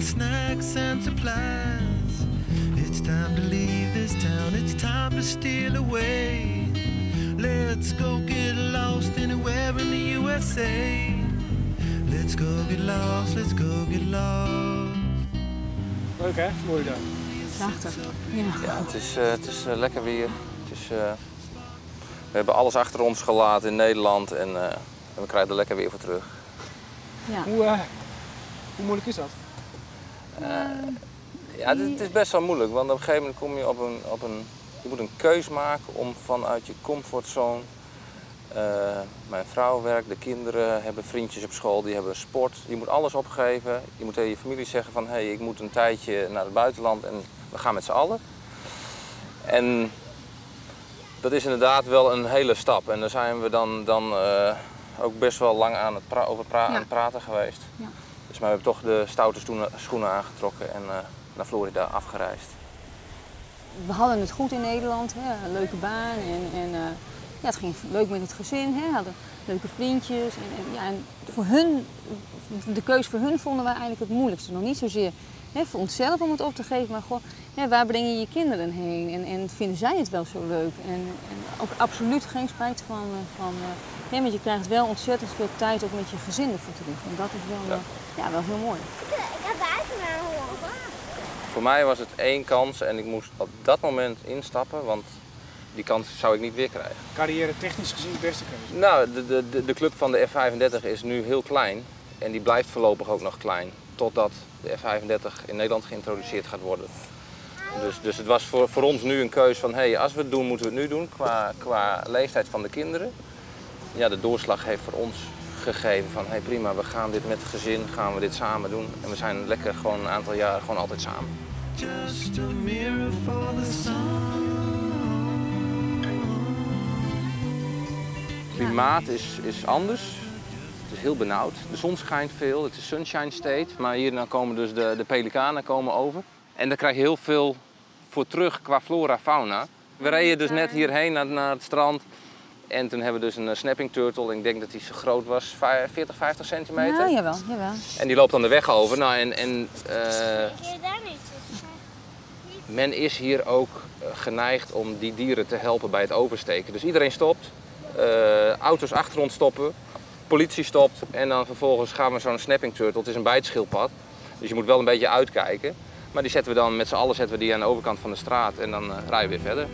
my snacks and supplies. It's time to leave this town, it's time to steal away. Let's go get lost anywhere in the USA. Let's go get lost, let's go get lost. Leuk hè, Florida? Prachtig. Ja. Ja, het is lekker weer. We hebben alles achter ons gelaten in Nederland en we krijgen er lekker weer voor terug. Ja. Hoe moeilijk is dat? Ja, het is best wel moeilijk, want op een gegeven moment kom je je moet een keus maken om vanuit je comfortzone. Mijn vrouw werkt, de kinderen hebben vriendjes op school, die hebben sport. Je moet alles opgeven. Je moet tegen je familie zeggen van hey, ik moet een tijdje naar het buitenland en we gaan met z'n allen. En dat is inderdaad wel een hele stap en daar zijn we dan ook best wel lang aan het praten geweest. Ja. Dus maar we hebben toch de stoute schoenen aangetrokken en naar Florida afgereisd. We hadden het goed in Nederland, hè? Een leuke baan en ja, het ging leuk met het gezin, hè? We hadden leuke vriendjes. En voor hun, de keus voor hun vonden wij eigenlijk het moeilijkste. Nog niet zozeer hè, voor onszelf om het op te geven, maar gewoon hè, waar breng je je kinderen heen en vinden zij het wel zo leuk? En ook absoluut geen spijt van hè, want je krijgt wel ontzettend veel tijd ook met je gezin ervoor terug. En dat is wel, wel heel mooi. Voor mij was het één kans en ik moest op dat moment instappen, want die kans zou ik niet weer krijgen. Carrière technisch gezien de beste keuze? Nou, de club van de F35 is nu heel klein en die blijft voorlopig ook nog klein. Totdat de F35 in Nederland geïntroduceerd gaat worden. Dus het was voor ons nu een keus van hey, als we het doen, moeten we het nu doen qua leeftijd van de kinderen. Ja, de doorslag heeft voor ons gegeven van hey, prima, we gaan dit met het gezin, gaan we dit samen doen. En we zijn lekker gewoon een aantal jaren gewoon altijd samen. Just a mirror for the sun. Het klimaat is anders. Het is heel benauwd. De zon schijnt veel, het is Sunshine State. Maar hier dan komen dus de pelikanen komen over. En daar krijg je heel veel voor terug qua flora fauna. We reden dus net hierheen naar het strand. En toen hebben we dus een snapping turtle. Ik denk dat die zo groot was, 40, 50 centimeter. Ja, jawel. En die loopt dan de weg over. Nou, men is hier ook geneigd om die dieren te helpen bij het oversteken. Dus iedereen stopt, auto's achter ons stoppen, politie stopt en dan vervolgens gaan we zo'n snapping turtle. Het is een bijtschildpad, dus je moet wel een beetje uitkijken. Maar die zetten we dan met z'n allen aan de overkant van de straat en dan rijden we weer verder.